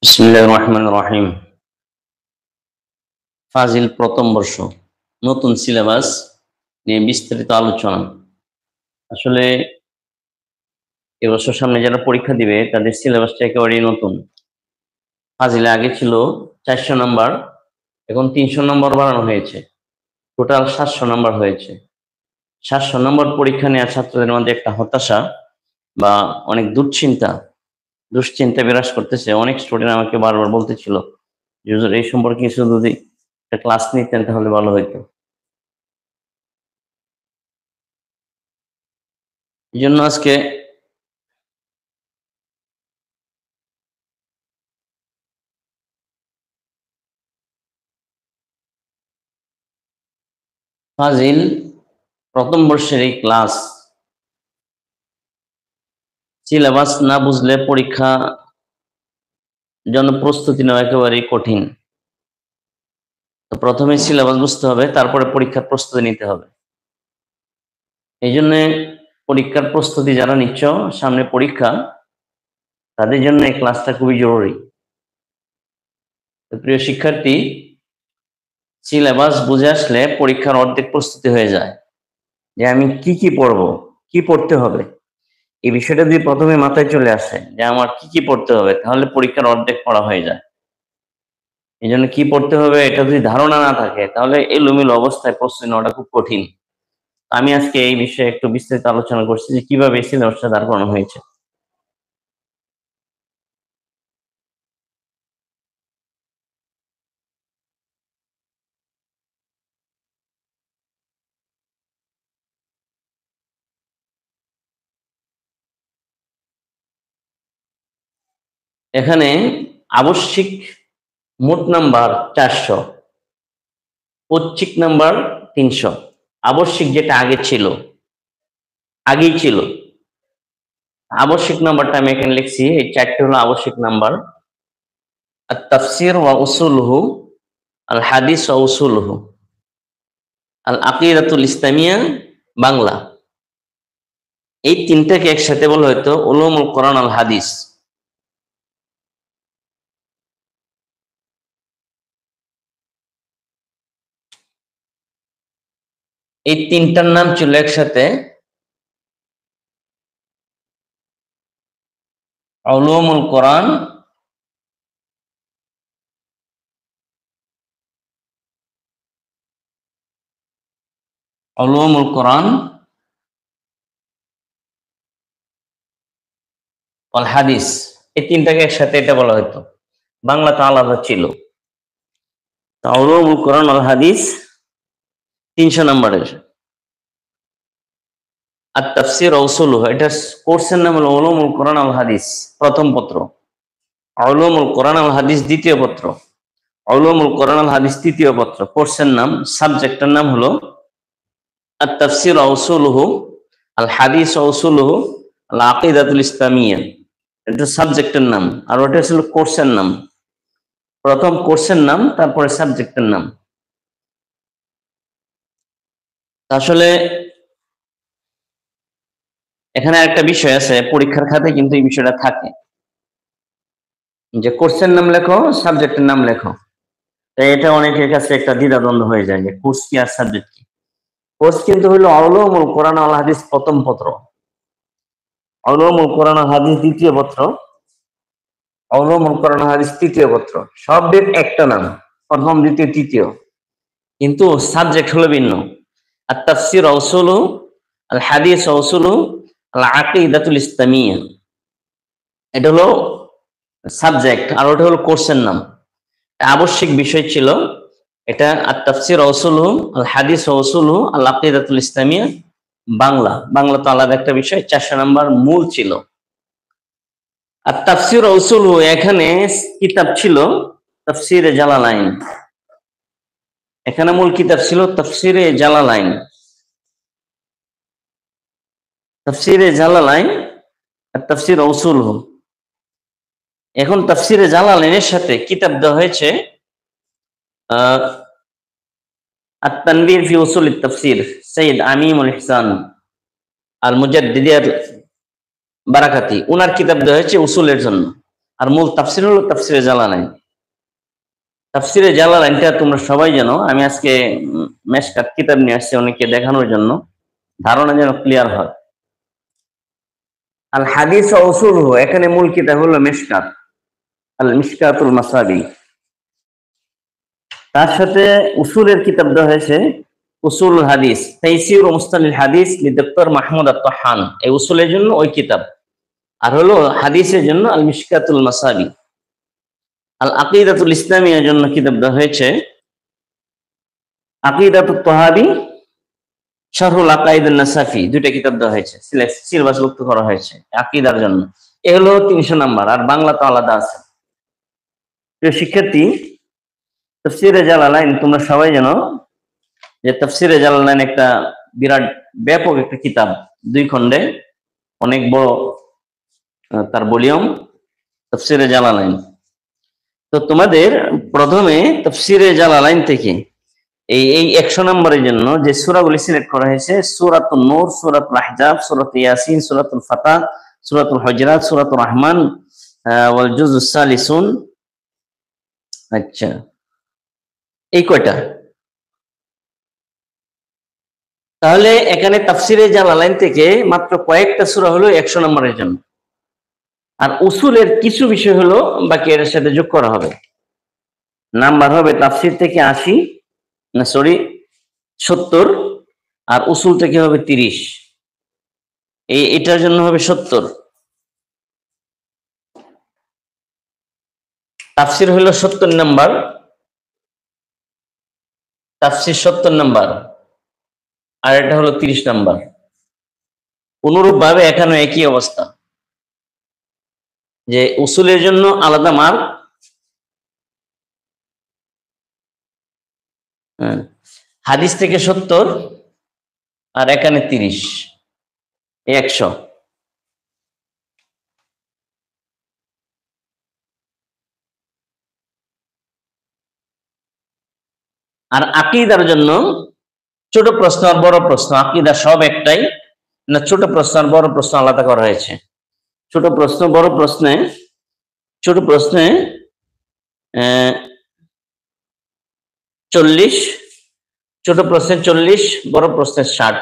বিসমিল্লাহির রহমানির রহিম। ফাজিল প্রথম বর্ষ নতুন সিলেবাস নিয়ে বিস্তারিত আলোচনা। আসলে এবছর সামনে যারা পরীক্ষা দিবে তাদের সিলেবাসটা একেবারেই নতুন। ফাজিলে আগে ছিল 400 নাম্বার, এখন 300 নম্বর বাড়ানো হয়েছে, টোটাল 700 নাম্বার হয়েছে। 700 নম্বর পরীক্ষা নেওয়া ছাত্রদের মধ্যে একটা হতাশা বা অনেক দুশ্চিন্তা বিরাজ করতেছে। অনেক স্টুডেন্ট আমাকে বারবার বলতেছিল যে হুজুর এই সম্পর্কে কিছু যদি একটা ক্লাস নিতেন তাহলে ভালো হইতো। এই জন্য আজকে ফাজিল প্রথম বর্ষের এই ক্লাস সিলেবাস না বুঝলে পরীক্ষা জন্য প্রস্তুতি নেওয়া একেবারেই কঠিন। তো প্রথমে সিলেবাস বুঝতে হবে, তারপরে পরীক্ষার প্রস্তুতি নিতে হবে। এই জন্য পরীক্ষার প্রস্তুতি যারা নিচ্ছ, সামনে পরীক্ষা, তাদের জন্য এই ক্লাসটা খুবই জরুরি। তো প্রিয় শিক্ষার্থী, সিলেবাস বুঝে আসলে পরীক্ষার অর্ধেক প্রস্তুতি হয়ে যায়, যে আমি কি পড়বো, কি পড়তে হবে। এই বিষয়টা যদি প্রথমে মাথায় চলে আসে যে আমার কি পড়তে হবে, তাহলে পরীক্ষার অর্ধেক পড়া হয়ে যায়। এই জন্য কি পড়তে হবে এটা যদি ধারণা না থাকে, তাহলে এলোমেলো অবস্থায় প্রস্তুতি নেওয়াটা খুব কঠিন। আমি আজকে এই বিষয়ে একটু বিস্তারিত আলোচনা করছি যে কিভাবে সিলেবাসটা দাঁড় করানো হয়েছে। এখানে আবশ্যিক মোট নাম্বার 400, ঐচ্ছিক নাম্বার 300। আবশ্যিক যেটা আগেই ছিল, আবশ্যিক নাম্বারটা আমি এখানে লিখছি, এই 4টি হলো আবশ্যিক নাম্বার। আর তাফসির ওয়া উসুলুহু, আল হাদিস ওয়া উসুলুহু, আল আকিদাতুল ইসলামিয়া বাংলা। এই তিনটাকে একসাথে বলা হয়তো উলুমুল কোরআন আল হাদিস। এই তিনটার নাম ছিল একসাথে উলুমুল কোরআন ওয়াল হাদিস। এই তিনটাকে একসাথে এটা বলা হতো, বাংলাতে আলাদা ছিল। উলুমুল কোরআন ওয়াল হাদিস 300 নম্বরের। আর তাফসির ওয়া উসুলুহু, এটা কোর্সের নাম হলো উলুমুল কোরআন আল হাদিস প্রথম পত্র, উলুমুল কোরআন আল হাদিস দ্বিতীয় পত্র, উলুমুল কোরআন আল হাদিস তৃতীয় পত্র। কোর্সের নাম, সাবজেক্টের নাম হলো আত তাফসির ওয়া উসুলুহু, আল হাদিস ওয়া উসুলুহু, আল আকিদাতুল ইসলামিয়া। এটা সাবজেক্টের নাম, আর ওটা ছিল কোর্সের নাম। প্রথম কোর্সের নাম, তারপরে সাবজেক্টের নাম। আসলে এখানে একটা বিষয় আছে, পরীক্ষার খাতে কিন্তু এই বিষয়টা থাকে যে কোর্সের নাম লেখো, সাবজেক্টের নাম লেখো। এটা অনেকের কাছে একটা দ্বিধাদ্বন্দ্ব হয়ে যায় যে কোর্স কি আর সাবজেক্ট কি। কোর্স কিন্তু হলো উলুমুল কোরআন আল হাদিস প্রথম পত্র, উলুমুল কোরআন আল হাদিস দ্বিতীয় পত্র, উলুমুল কোরআন আল হাদিস তৃতীয় পত্র। সবের একটা নাম, প্রথম দ্বিতীয় তৃতীয়, কিন্তু সাবজেক্ট হলো ভিন্ন। আর তাফসির ওয়া উসুলুহু, আল হাদিস ওয়া উসুলুহু, আল আকিদাতুল ইসলামিয়া, এটা হলো সাবজেক্ট, আর ওটা হলো কোর্সের নাম। আবশ্যিক বিষয় ছিল এটা আত তাফসির ওয়া উসুলুহু, আল হাদিস ওয়া উসুলুহু, আল আকিদাতুল ইসলামিয়া বাংলা তো আলাদা একটা বিষয়, 400 নাম্বার মূল ছিল। আর তাফসির ওয়া উসুলুহু, এখানে কিতাব ছিল তাফসিরে জালালাইন। এখানে মূল কিতাব ছিল তাফসিরে জালালাইন, আর তাফসির ওয়া উসুলুহু। এখন তাফসিরে জালালাইনের সাথে কিতাব দেওয়া হয়েছে আত-তানবীর ফি উসুলিত তাফসির, সৈয়দ আমিমুল ইহসান আল মুজাদ্দিদি আল বারাকাতি, উনার কিতাব দেওয়া হয়েছে উসুলের জন্য। আর মূল তাফসির হলো তাফসিরে জালালাইন। তাফসিরে জালালাইনটা তোমরা সবাই জানো। আমি আজকে মেশকাত কিতাব নিয়ে আসছি অনেককে দেখানোর জন্য, ধারণা যেন ক্লিয়ার হয়। আল হাদিস ও উসুলুহু, এখানে মূল কিতাব হলো মিশকাত, আল মিশকাতুল মাসাবি। তার সাথে উসুলের কিতাব দেওয়া হয়েছে উসুল হাদিস, তাইসির ও মুস্তালিল হাদিস লিডক্টর মাহমুদ আত-তাহান। এই উসুলের জন্য ওই কিতাব, আর হলো হাদিসের জন্য আল মিশকাতুল মাসাবি। আল আকিদাতুল ইসলামিয়ার জন্য কিতাব দেওয়া হয়েছে আকিদাতুত তাহাবি, শারহুল আকাইদুন নাসাফি। দুইটা কিতাব দেওয়া হয়েছে, সিলেবাসভুক্ত করা হয়েছে আকীদার জন্য। এ হলো 300 নাম্বার, আর বাংলা তো আলাদা আছে। প্রিয় শিক্ষার্থী, তাফসিরে জালালাইন তোমরা সবাই জানো যে তাফসিরে জালালাইন একটা বিরাট ব্যাপক একটা কিতাব, 2 খণ্ডে, অনেক বড় তার ভলিউম তাফসিরে জালালাইন। তো তোমাদের প্রথমে তাফসিরে জালালাইন থেকে এই 100 নম্বরের জন্য যে সূরাগুলি সিলেক্ট করা হয়েছে, সূরাতুন নূর, সূরাতুল আহজাব, সূরাতুল ইয়াসিন, সূরাতুল ফাতাহ, সূরাতুল হুজুরাত, সূরাতুর রহমান, ওয়াল জুজুস সালিসুন। আচ্ছা, এই কয়টা? তাহলে এখানে তাফসিরে জালালাইন থেকে মাত্র কয়েকটা সূরা হলো 100 নম্বরের জন্য, আর উসুলের কিছু বিষয় হলো বাকি এর সাথে যোগ করা হবে। নাম্বার হবে তাফসির থেকে 80, না সরি 70, আর উসুল থেকে হবে 30। এটার জন্য হবে 70। তাফসির হলো 70 নাম্বার, তাফসির 70 নাম্বার, আর এটা হলো 30 নাম্বার। অনুরূপ ভাবে এখানে একই অবস্থা, যে উসুলের জন্য আলাদা মার্ক, হাদিস থেকে 70, আর এখানে 30, 100। আর আকীদার জন্য ছোট প্রশ্ন আর বড় প্রশ্ন, আকীদা সব একটাই না, ছোট প্রশ্ন আর বড় প্রশ্ন আলাদা করা হয়েছে। ছোট প্রশ্ন বড় প্রশ্নে, ছোট প্রশ্নে 40, ছোট প্রশ্নে 40, বড় প্রশ্নে 60।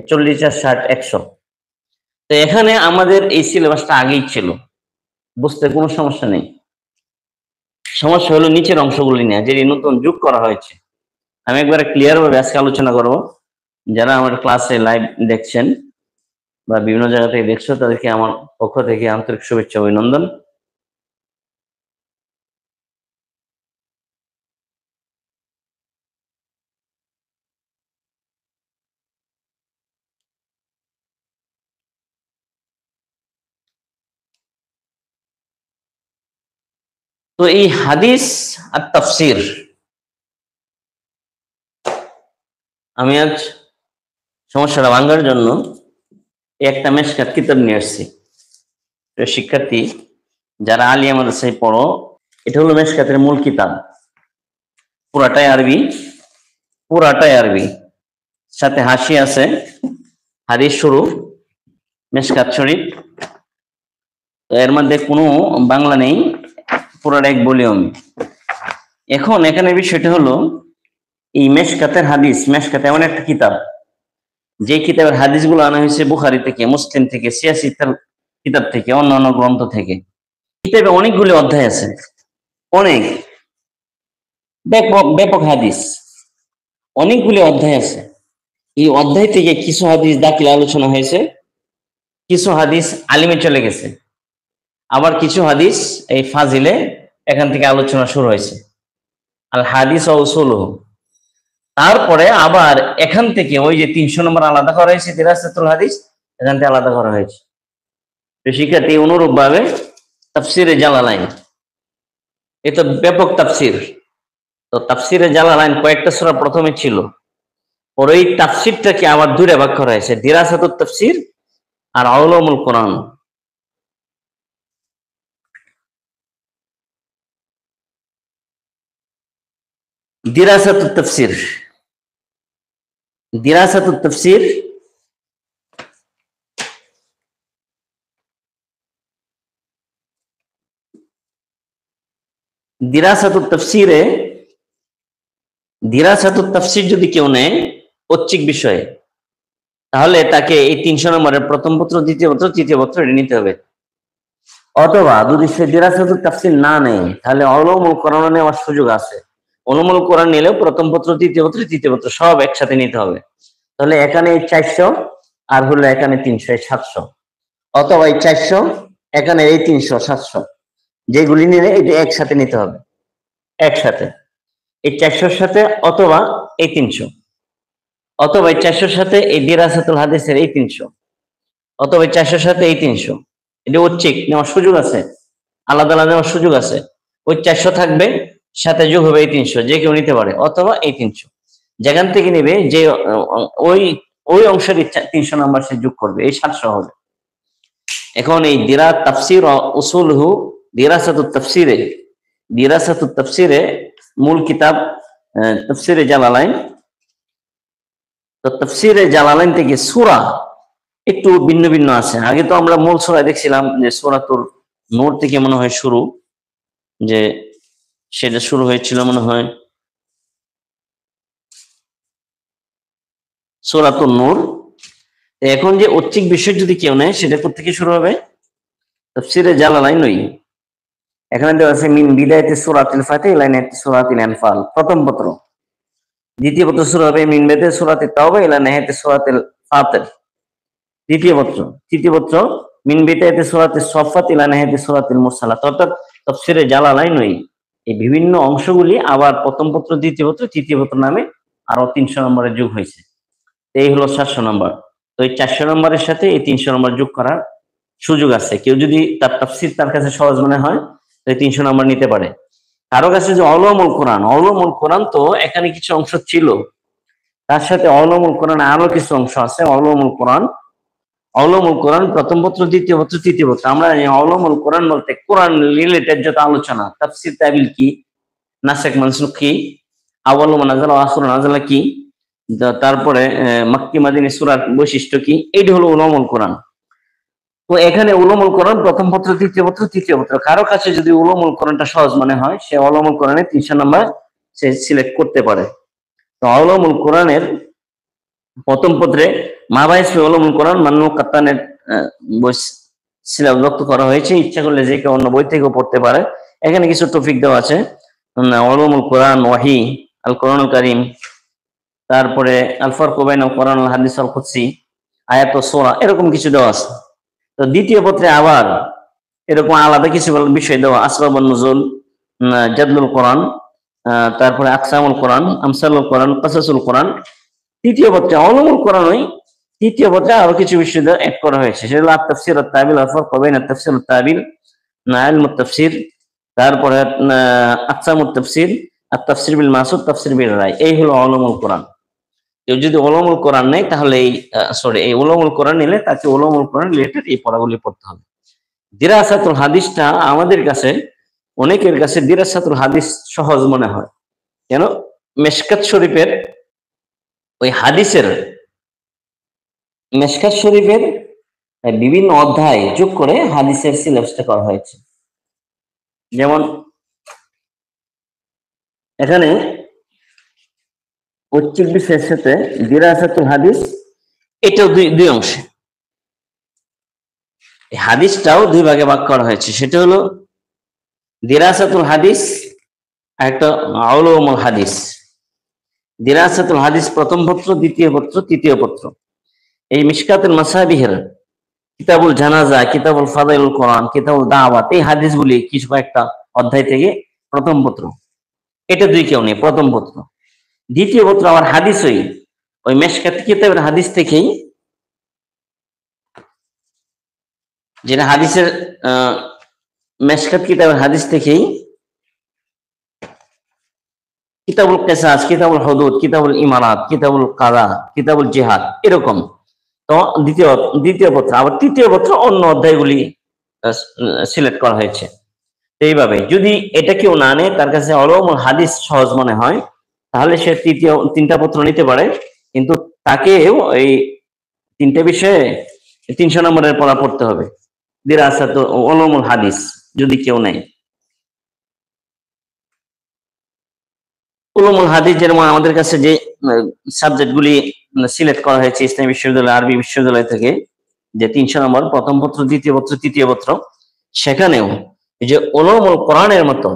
40 আর 60 100। তো এখানে আমাদের এই সিলেবাসটা আগেই ছিল, বুঝতে কোনো সমস্যা নেই। সমস্যা হলো নিচের অংশগুলি নিয়ে, যে নতুন যোগ করা হয়েছে। আমি একবারে ক্লিয়ার ভাবে আজকে আলোচনা করব। যারা আমার ক্লাসে লাইভ দেখছেন বা বিভিন্ন জায়গা থেকে দেখছো, তাদেরকে আমার পক্ষ থেকে আন্তরিক শুভেচ্ছা, অভিনন্দন। তো এই হাদিস আর তাফসির, আমি আজ সমস্যাটা ভাঙার জন্য একটা মেশকাত কিতাব নিয়ে আসছি। শিক্ষার্থী যারা আলিয়া মাদ্রাসায় পড়ো, এটা হলো মেশকাতের মূল কিতাব, পুরাটাই আরবি, পুরাটাই আরবি, সাথে হাসি আছে, হাদিস শুরু, মেশকাত শরীফ। তো এর মধ্যে কোনো বাংলা নেই, পুরাটা এক ভলিউম। এখন এখানে বিষয়টা হলো এই মেশকাতের হাদিস, মেশকাত এমন একটা কিতাব, যে কিতাবের হাদিসগুলো আনা হয়েছে বুখারী থেকে, মুসলিম থেকে, সিয়াসি কিতাব থেকে, অন্যান্য গ্রন্থ থেকে। কিতাবে অনেকগুলো অধ্যায় আছে, অনেক ব্যাপক ব্যাপক হাদিস, অনেকগুলি অধ্যায় আছে। এই অধ্যায় থেকে কিছু হাদিস দাখিল আলোচনা হয়েছে, কিছু হাদিস আলিমে চলে গেছে, আবার কিছু হাদিস এই ফাজিলে এখান থেকে আলোচনা শুরু হয়েছে, আল হাদিস ও উসুলুহু। তারপরে আবার এখান থেকে ওই যে 300 নম্বর আলাদা করা হয়েছে, দিরাসাতুল হাদিস, এখান থেকে আলাদা করা হয়েছে। তো শিক্ষার্থী অনুরূপ ভাবে তাফসিরে জালালাইন, এ তো ব্যাপক তাফসির। তো তাফসিরে জালালাইন কয়েকটা সূরা প্রথমে ছিল, পরে এই তাফসিরটাকে আবার দুইটা ভাগ করা হয়েছে, দিরাসাতুত তাফসির আর উলুমুল কোরআন। দিরাসাতুত তাফসির, দিরাসাতুত তাফসির দিরাসাতুত তাফসীর যদি কেউ নেয় ঐচ্ছিক বিষয়ে, তাহলে তাকে এই 300 নম্বরের প্রথম পত্র, দ্বিতীয় পত্র, তৃতীয় পত্র এটা নিতে হবে। অথবা যদি সে দিরাসাতুত তাফসীর না নেয়, তাহলে উলুমুল কোরআন নেওয়ার সুযোগ আছে। উলুমুল কোরআন নিলেও প্রথম পত্র, দ্বিতীয় পত্র, তৃতীয় পত্র সব একসাথে নিতে হবে। তাহলে এখানে 400 আর হলো এখানে 300, 700। অথবা এই 400, এখানে এই 300, 700 যেগুলি নিলে এটা একসাথে নিতে হবে, একসাথে এই 400-র সাথে, অথবা এই 300, অথবা এই 400-র সাথে এই দিরাসাতুল হাদিসের এই 300, অথবা এই 400-র সাথে এই 300। এটা ঐচ্ছিক নেওয়ার সুযোগ আছে, আলাদা আলাদা নেওয়ার সুযোগ আছে। ওই 400 থাকবে, সাথে যোগ হবে এই 300, যে কেউ নিতে পারে। অথবা এই 300 যেখান থেকে নেবে, যে ওই ওই অংশের 300 নাম্বার সে যোগ করবে, এই 700 হবে। এখন এই তাফসীর উসুলহু দিরাসাতুত তাফসীরে মূল কিতাব তাফসীরে জালালাইন। তো তাফসীরে জালালাইন থেকে সূরা একটু ভিন্ন ভিন্ন আছে। আগে তো আমরা মূল সূরা দেখছিলাম যে সূরাতুল নূর থেকে মনে হয় শুরু, যে সেটা শুরু হয়েছিল মনে হয় সূরাতুন নূর। এখন যে ঐচ্ছিক বিষয় যদি কেউ নেয়, সেটা কোথেকে শুরু হবে? তাফসীরে জালালাইন। এখানে দেওয়া আছে মিন বিদায়াতি সূরাতিল ফাতিহ ইলা নিহায়াতি সূরাতিল আনফাল, প্রথম পত্র। দ্বিতীয় পত্র শুরু হবে মিন বিদায়াতি সূরাতিত তাওবা ইলা নিহায়াতি সূরাতিল ফাতির, তৃতীয় পত্র। তৃতীয় পত্র মিন বিদায়াতি সূরাতিস সাফফাত ইলা নিহায়াতি সূরাতিল মুরসালাত। অর্থাৎ তাফসীরে জালালাইন এই বিভিন্ন অংশগুলি আবার প্রথম পত্র, দ্বিতীয় পত্র, তৃতীয় পত্র নামে আরো 300 নম্বরের যোগ হয়েছে। এই হলো 700 নম্বর। তো এই 400 নম্বরের সাথে এই 300 নম্বর যোগ করার সুযোগ আছে। কেউ যদি তার তাফসীর তার কাছে সহজ মনে হয়, তো 300 নম্বর নিতে পারে। কারো কাছে যে উলুমুল কোরআন, তো এখানে কিছু অংশ ছিল, তার সাথে উলুমুল কোরআন আরো কিছু অংশ আছে। উলুমুল কোরআন প্রথম পত্র, দ্বিতীয় পত্র, তৃতীয় পত্র। আমরা উলুমুল কোরআন বলতে কোরআন রিলেটেড যত আলোচনা, তাফসীর তাবিল কি, নাসিখ মানসুখ কি, আউয়ালু মা নাযালা ওয়া আখিরু নাযালা কি, তারপরে মাক্কি মাদিনী সূরার বৈশিষ্ট্য কি, এইটা হলো উলুমুল কোরআন। তো এখানে উলুমুল কোরআন প্রথম পত্র, দ্বিতীয় পত্র, তৃতীয় পত্র। কারো কাছে যদি উলুমুল কোরআনটা সহজ মনে হয়, সে উলুমুল কোরআনে 300 নাম্বার সে সিলেক্ট করতে পারে। তো উলুমুল কোরআনের প্রথম পত্রে মাবাইস উলুমুল কোরআন মান্নু কাত্তানের বই সিলেবাস যুক্ত করা হয়েছে। ইচ্ছা করলে যে কেউ অন্য বই থেকেও পড়তে পারে। এখানে কিছু টপিক দেওয়া আছে, উলুমুল কোরআন, ওয়াহি, আল কোরআনুল কারীম, তারপরে আল ফারকু বাইনাল কোরআন আল হাদিস আল কুদসি, আয়াত ও সূরা, এরকম কিছু দেওয়া আছে। তো দ্বিতীয় পত্রে আবার এরকম আলাদা কিছু বিষয় দেওয়া, আসবাবুন নুজুল, জাদলুল কোরআন, তারপরে আকসামুল কোরআন, আমসালুল কোরআন, কাসাসুল কোরআন। তৃতীয় পত্রে উলুমুল কোরআন, তৃতীয় পত্রে আরো কিছু বিষয় অ্যাড করা হয়েছে, সেগুলো আত-তাফসীর, আত-তাবিল, আল ফারকু বাইনা আত-তাফসীর ওয়াত তাবিল, ইলমুত তাফসীর, তারপরে আকসামুত তাফসীর, আত-তাফসীর বিল মাসুদ, তাফসীর বিল রায়। এই হলো উলুমুল কোরআন। কেউ যদি উলুমুল কোরআন নেয়, তাহলে এই উলুমুল কোরআন নিলে তাকে উলুমুল কোরআন রিলেটেড এই পড়াগুলি পড়তে হবে। দিরাসাতুল হাদিসটা আমাদের কাছে, অনেকের কাছে দিরাসাতুল হাদিস সহজ মনে হয়। কেন? মিশকাত শরীফের ওই মিশকাত শরীফের বিভিন্ন অধ্যায় যোগ করে হাদিসের সিলেবাসটা করা হয়েছে। যেমন এখানে ঐচ্ছিক বিষয়ের সাথে দিরাসাতুল হাদিস, এটাও দুই অংশে। হাদিসটাও দুই ভাগে ভাগ করা হয়েছে। সেটা হলো দিরাসাতুল হাদিস আর একটা উলুমুল হাদিস। দিরাসাতুল হাদিস প্রথম পত্র, দ্বিতীয় পত্র, তৃতীয় পত্র। এই মিশকাতুল মাসাবিহের কিতাবুল জানাজা, কিতাবুল ফাদাইলুল কোরআন, কিতাবুল দাওয়াত, এই হাদিসগুলি কিছু একটা অধ্যায় থেকে প্রথম পত্র। এটা দুই কেউ নেই, প্রথম পত্র। দ্বিতীয় পত্র আবার হাদিস, ওই মিশকাত কিতাবের হাদিস থেকেই, যেটা হাদিসের মিশকাত কিতাবের হাদিস থেকেই কিতাবুল কিসাস, কিতাবুল হুদুদ, কিতাবুল ইমারাত, কিতাবুল কাযা, কিতাবুল জিহাদ, এরকম। তো দ্বিতীয় পত্র। আবার তৃতীয় পত্র অন্য অধ্যায়গুলি সিলেক্ট করা হয়েছে। এইভাবে যদি এটা কেউ না নেয়, তার কাছে উলুমুল হাদিস সহজ মনে হয়, তাহলে সে তিনটা পত্র নিতে পারে। কিন্তু তাকেও এই তিনটা বিষয়ে 300 নম্বরের পড়া পড়তে হবে, দিরাসাতুল উলুমুল হাদিস যদি কেউ নেয়। উলুমুল হাদিস যেমন আমাদের কাছে যে সাবজেক্টগুলি সিলেক্ট করা হয়েছে ইসলামী বিশ্ববিদ্যালয় আরবি বিশ্ববিদ্যালয় থেকে, যে 300 নম্বর প্রথম পত্র, দ্বিতীয় পত্র, তৃতীয় পত্র, সেখানেও এই যে উলুমুল কোরআনের মতো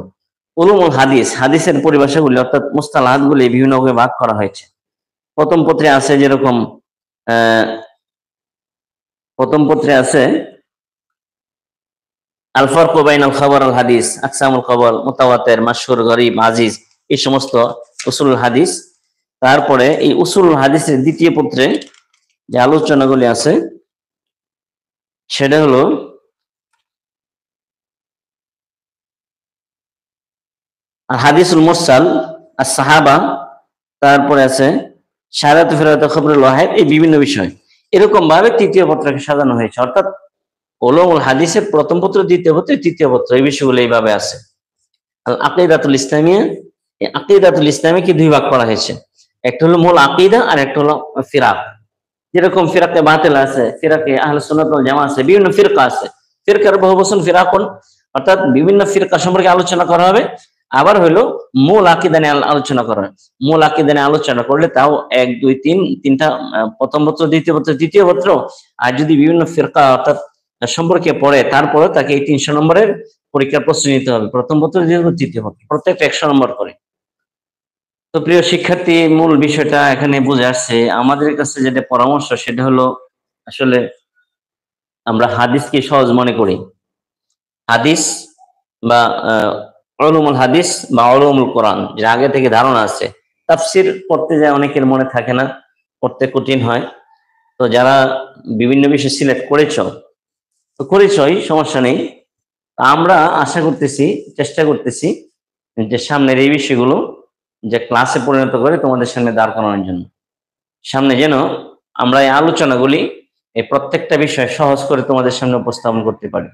উলুমুল হাদিস, হাদিসের পরিভাষাগুলি অর্থাৎ মুস্তালাহাতগুলি বিভিন্ন ভাবে ভাগ করা হয়েছে। প্রথম পত্রে আছে যেরকম প্রথম পত্রে আছে আল ফারকু বাইনাল খাবার আল হাদিস, আকসামুল খবর, মুতাওয়াতির, মাশহুর, গরীব, আজিজ, এই সমস্ত উসুলুল হাদিস। তারপরে এই উসুলুল হাদিসের দ্বিতীয় পত্রে যে আলোচনাগুলি আছে সেটা হলো হাদিসুল মুরসাল, আস-সাহাবা, তারপরে আছে শারাত ফিরাত খবরুল ওয়াহিদ, এই বিভিন্ন বিষয় এরকম ভাবে তৃতীয় পত্রকে সাজানো হয়েছে। অর্থাৎ উলুমুল হাদিসের প্রথম পত্র, দ্বিতীয় পত্র, তৃতীয় পত্র, এই বিষয়গুলো এইভাবে আছে। আল আকীদাতুল ইসলামিয়া, এই আকীদাতুল ইসলামিয়াকে দুই ভাগ করা হয়েছে, একটা হলো মূল আকীদা আর একটা হলো ফিরাক। যেরকম ফিরাকে বাতিল আছে, ফিরাকে আহলে সুন্নাত ওয়াল জামাত আছে, বিভিন্ন ফিরকা আছে, ফিরকার বহু বচন ফিরাকুন, অর্থাৎ বিভিন্ন ফিরকা সম্পর্কে আলোচনা করা হবে। আবার হলো মূল আকীদা নিয়ে আলোচনা করা হয়, মূল আকীদা নিয়ে আলোচনা করলে তাও 1 2 3 তিনটা, প্রথম পত্র, দ্বিতীয় পত্র, তৃতীয় পত্র। আর যদি বিভিন্ন ফিরকা অর্থাৎ সম্পর্কে পড়ে তারপরে তাকে এই 300 নম্বরের পরীক্ষার প্রস্তুতি নিতে হবে, প্রথম পত্র, দ্বিতীয় পত্র, তৃতীয় পত্র, প্রত্যেকটা 100 নম্বর করে। তো প্রিয় শিক্ষার্থী, মূল বিষয়টা এখানে বুঝে আসছে। আমাদের কাছে যেটা পরামর্শ সেটা হলো, আসলে আমরা হাদিসকে সহজ মনে করি। হাদিস বা উলুমুল হাদিস বা উলুমুল কোরআন, যে আগে থেকে ধারণা আছে, তাফসির পড়তে যায় অনেকের মনে থাকে না, পড়তে কঠিন হয়। তো যারা বিভিন্ন বিষয় সিলেক্ট তো করেছই, সমস্যা নেই। আমরা আশা করতেছি, চেষ্টা করতেছি যে সামনের এই বিষয়গুলো যে ক্লাসে পরিণত করে তোমাদের সামনে দাঁড় করানোর জন্য, সামনে যেন আমরা এই আলোচনাগুলি এই প্রত্যেকটা বিষয় সহজ করে তোমাদের সামনে উপস্থাপন করতে পারি।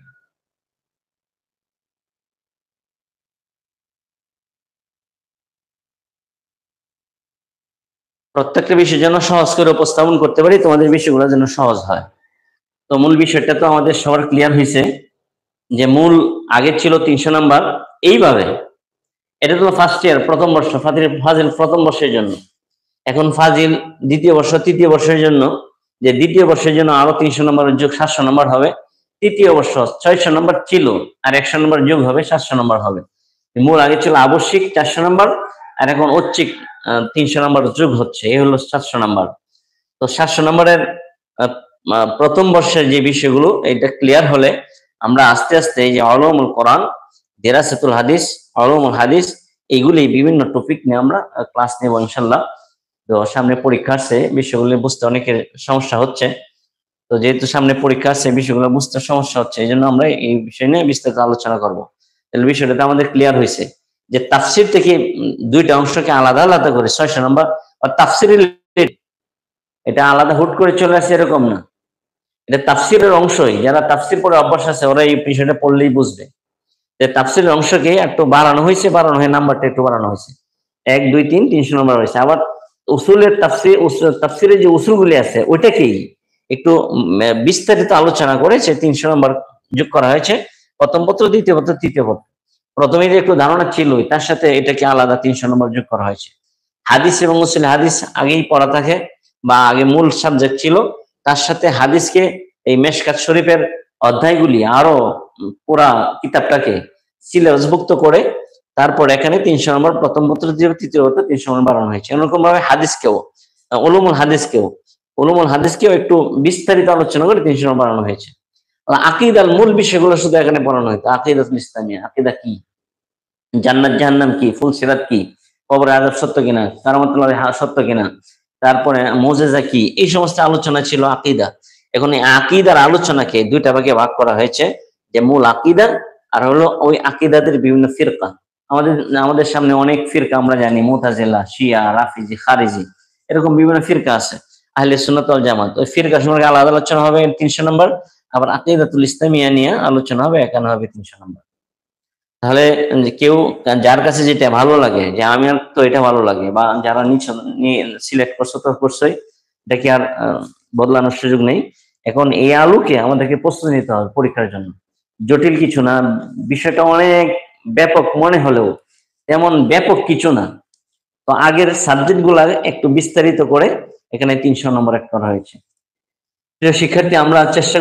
প্রত্যেকটা বিষয় যেন সহজ করে উপস্থাপন করতে পারি, তোমাদের বিষয়গুলো যেন সহজ হয়। তো মূল বিষয়টা তো আমাদের সবার ক্লিয়ার হয়েছে যে মূল আগে ছিল 300 নাম্বার, এইভাবে এটা তো ফার্স্ট ইয়ার, প্রথম বর্ষ, ফাজিল প্রথম বর্ষের জন্য। এখন ফাজিল দ্বিতীয় বর্ষ, তৃতীয় বর্ষের জন্য, যে দ্বিতীয় বর্ষের জন্য আরো 300 নম্বর যোগ 700 নম্বর হবে। তৃতীয় বর্ষ 600 নম্বর ছিল, আর 100 নম্বর যোগ হবে, 700 নম্বর হবে। মূল আগে ছিল আবশ্যিক 400 নম্বর, আর এখন ঐচ্ছিক 300 নম্বর যোগ হচ্ছে, এই হলো 700 নম্বর। তো 700 নম্বরের প্রথম বর্ষের যে বিষয়গুলো, এটা ক্লিয়ার হলে আমরা আস্তে আস্তে এই যে উলুমুল কোরআন, দিরাসাতুল হাদিস, উলুমুল হাদিস, এইগুলি বিভিন্ন টপিক নিয়ে আমরা ক্লাস নেব ইনশাআল্লাহ। তো সামনে পরীক্ষা আছে, বিষয়গুলো বুঝতে অনেকের সমস্যা হচ্ছে। তো যেহেতু সামনে পরীক্ষা আছে, বিষয়গুলো বুঝতে সমস্যা হচ্ছে, এই জন্য আমরা এই বিষয় নিয়ে বিস্তারিত আলোচনা করব। তাহলে বিষয়টা আমাদের ক্লিয়ার হয়েছে যে তাফসির থেকে দুইটা অংশকে আলাদা আলাদা করে 600 নম্বর, আর তাফসির এটা আলাদা হুট করে চলে আসে এরকম না, এটা তাফসিরের অংশই। যারা তাফসির পড়ে অভ্যাস আছে ওরা এই বিষয়টা পড়লেই বুঝবে যে তাফসিরের অংশকে একটু বাড়ানো হয়েছে, নাম্বারটা একটু বাড়ানো হয়েছে, 1 2 3 300 নম্বর হয়েছে। আবার উসুলের তাফসিরের যে উসুলগুলি আছে ওইটাকেই একটু বিস্তারিত আলোচনা করে সে 300 নম্বর যোগ করা হয়েছে, প্রথম পত্র, দ্বিতীয় পত্র, তৃতীয় পত্র। প্রথমে যে একটু ধারণা ছিলই, তার সাথে এটাকে আলাদা 300 নম্বর যোগ করা হয়েছে। হাদিস এবং উসুল হাদিস আগেই পড়া থাকে বা আগে মূল সাবজেক্ট ছিল, তার সাথে হাদিসকে এই মেশকাত শরীফের অধ্যায়গুলি আরো পুরা কিতাবটাকে সিলেবাসভুক্ত করে তারপর এখানে 300 নম্বর প্রথম পত্র, তৃতীয় পত্র 300 নম্বর বাড়ানো হয়েছে। এরকম ভাবে হাদিসকেও, উলুমুল হাদিসকেও একটু বিস্তারিত আলোচনা করে 300 নম্বর বাড়ানো হয়েছে। আকীদার মূল বিষয়গুলো শুধু এখানে পড়ানো হয়েছে। আকীদাতুল ইসলামিয়া, আকীদা কি, জান্নাত জাহান্নাম কি, ফুল সিরাত কি, কবরের আযাব সত্য কিনা, কারামাতুল্লাহ সত্য কিনা, তারপরে মুজিজা কি, এই সমস্ত আলোচনা ছিল আকীদা। এখন এই আকীদার আলোচনাকে দুইটা ভাগে ভাগ করা হয়েছে, যে মূল আকীদা আর হলো ওই আকীদাদের বিভিন্ন ফিরকা। আমাদের সামনে অনেক ফিরকা আমরা জানি, মুতাজিলা, শিয়া, রাফিজি, খারিজি, এরকম বিভিন্ন ফিরকা আছে। আহলে সুন্নাত ওয়াল জামাত, ওই ফিরকা সম্পর্কে আলাদা আলোচনা হবে 300 নম্বর। আবার আকীদাতুল ইসলামিয়া নিয়ে আলোচনা হবে, এখানে হবে 300 নম্বর। তাহলে কেউ যার কাছে যেটা ভালো লাগে, যে আমার তো এটা ভালো লাগে, বা যারা সিলেক্ট করছো তো করছোই, এটা কি আর বদলানোর সুযোগ নেই। এখন এই আলোকে আমাদেরকে প্রস্তুতি নিতে হবে পরীক্ষার জন্য। জটিল কিছু না, বিষয়টা অনেক ব্যাপক মনে হলেও তেমন ব্যাপক কিছু না। তো আগের সাবজেক্ট গুলা একটু বিস্তারিত করে এখানে 300 নম্বর অ্যাড করা হয়েছে। প্রিয় শিক্ষার্থী, আমরা চেষ্টা